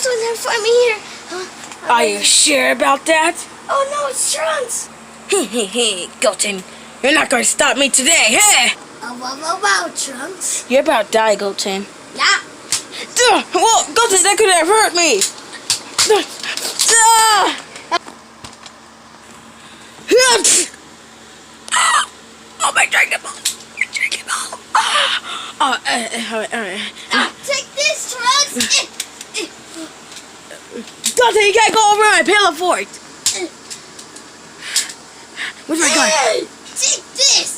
Trunks will never find me here. Are you sure about that? Oh no, it's Trunks. Hey, Goten. You're not gonna stop me today, hey? Wow, Trunks. You're about to die, Goten. Yeah. Whoa, Goten, that could have hurt me. Oh, my Dragon Ball. My Dragon Ball. All right. Take this, Trunks. Goten, you can't go over my pillow fort. Where's my gun? Take this.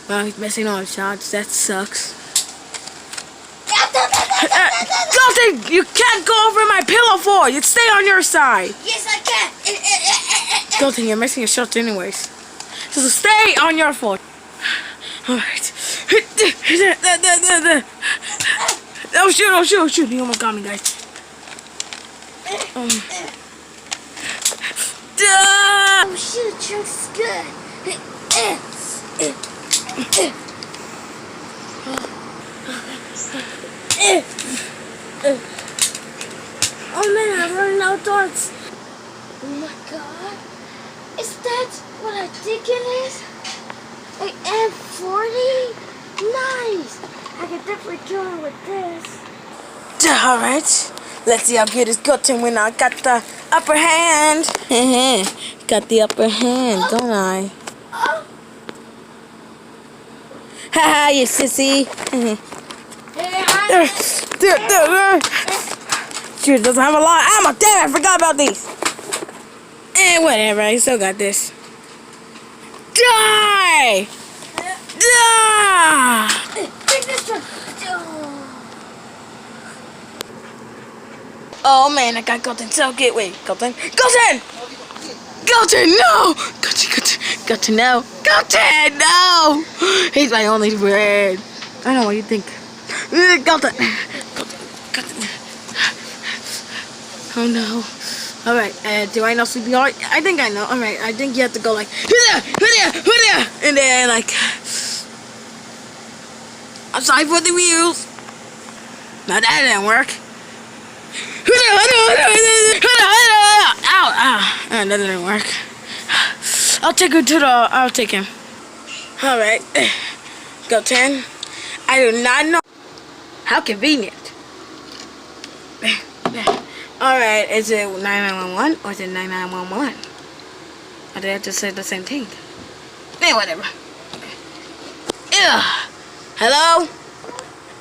Well, he's missing all his shots. That sucks. Goten, you can't go over my pillow fort. You stay on your side. Yes, I can. Goten, you're missing your shots anyways. So stay on your fort. Alright. Oh shoot. You almost got me, guys. Oh shoot, Trunks is good. Oh man, I'm running out of darts. Oh my god. Is that what I think it is? An M40? Nice. I can definitely kill him with this. Alright. Let's see how good it's Goten when I got the upper hand. Got the upper hand, don't I? Oh. Haha, you sissy. Shoot, doesn't have a lot of ammo. Damn, I forgot about these. Whatever, I still got this. Die! Die! Take this one. Oh man, I got Goten so good. Wait, Goten! Goten! Goten, no! Goten, no! Goten, no! He's my only friend. I know what you think. Goten! Oh no. Alright, do I know CPR? I think I know. Alright, I think you have to go like, and then like, I'm sorry for the wheels. Now that didn't work. Ow, that didn't work. I'll take him. Alright, Goten. I do not know. How convenient. Alright, is it 9911 or is it 9911? Or did I just say the same thing? Whatever. Hello?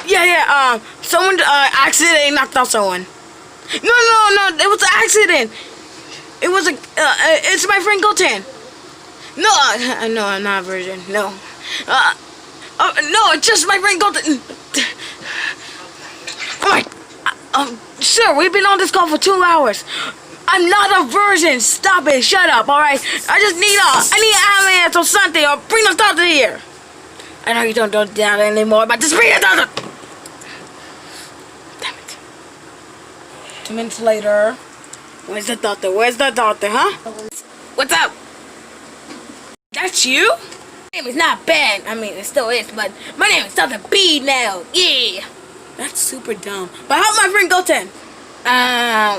Yeah, someone accidentally knocked out someone. No, it was an accident. It was it's my friend Goten. No, I'm not a virgin. No. No, it's just my friend Goten. Alright. Sir, we've been on this call for 2 hours. I'm not a virgin. Stop it. Shut up, alright? I just need an ambulance or something, or bring the doctor here. I know you don't do that anymore, but just bring the doctor. Damn it. 2 minutes later. Where's the doctor, huh? What's up? That's you? My name is not Ben. I mean, it still is, but my name is Dr. B now. Yeah. That's super dumb. But how's my friend Goten?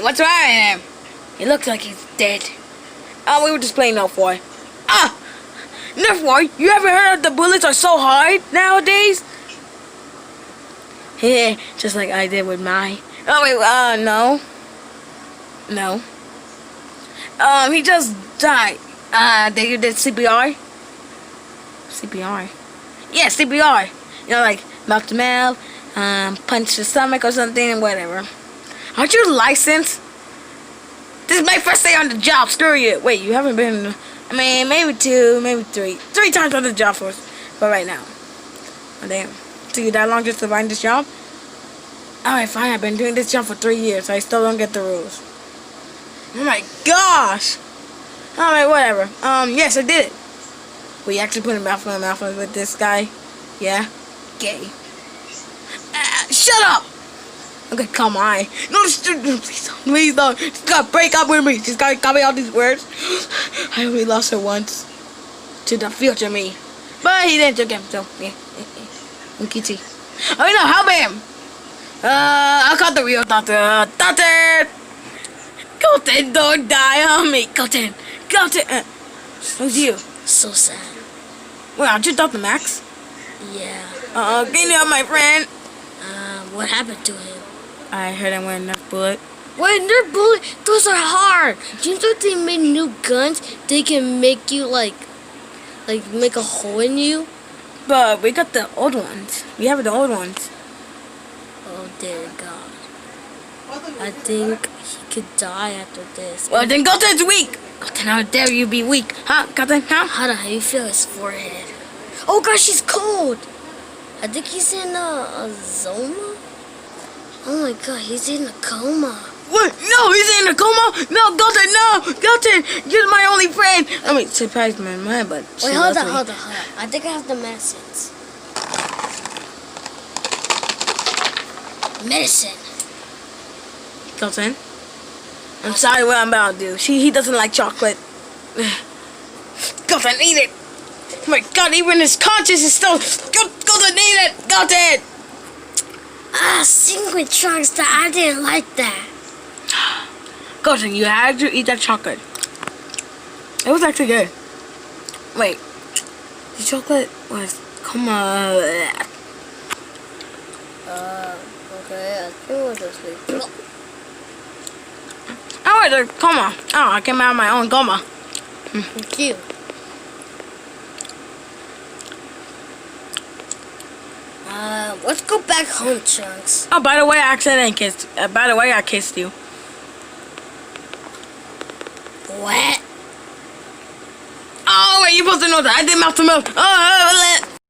What's wrong with him? He looks like he's dead. Oh, we were just playing Nerf War. Nerf War? You ever heard of the bullets are so hard nowadays? Yeah, just like I did with mine. Oh, wait, no. No. He just died. You did CPR? CPR? Yeah, CPR. You know, like mouth to mouth. Punch the stomach or something, whatever. Aren't you licensed? This is my first day on the job. Screw you. Wait, you haven't been. I mean, maybe 2, maybe 3. 3 times on the job force. But right now. Oh, damn. Took you that long just to find this job? Alright, fine. I've been doing this job for 3 years. I still don't get the rules. Oh my gosh. Alright, whatever. Yes, I did it. We actually put a mouth on with this guy. Yeah? Gay. Shut up! Okay, come on. No, please don't. She's gotta break up with me. She's gotta call me all these words. I only lost her once. To the future me. But he didn't took him, so yeah. Kitty. Oh no, help him! I caught the real doctor. Doctor! Goten, don't die on me. Goten. Goten. Who's you? So sad. Wait, aren't you Dr. Max? Yeah. Can you help my friend? What happened to him? I heard him wearing a Nerf bullet. Wait, Nerf bullet? Those are hard. Do you know they made new guns? They can make you like make a hole in you. But we got the old ones. We have the old ones. Oh dear God. I think he could die after this. Well, then Goten's weak. Goten, how dare you be weak? Huh, Goten, huh? How do you feel his forehead? Oh gosh, he's cold. I think he's in a Zoma. Oh my God, he's in a coma. What? No, he's in a coma? No, Goten, no! Goten, you're my only friend! I mean, surprised my mom, but Wait, hold on. I think I have the medicines. Medicine. Goten, I'm sorry what I'm about to do. He doesn't like chocolate. Goten, eat it! Oh my God, even his conscience is still... Goten, eat it! Goten! Secret trunks that I didn't like that. Goten, you had to eat that chocolate. It was actually good. Wait, the chocolate was... Come on. Okay, I think it was this week. Oh, wait, a coma. Oh, I came out of my own coma. Thank you. Let's go back home, Trunks. Oh, by the way, I accidentally kissed. By the way, I kissed you. What? Oh, wait, you're supposed to know that. I did mouth to mouth. Oh,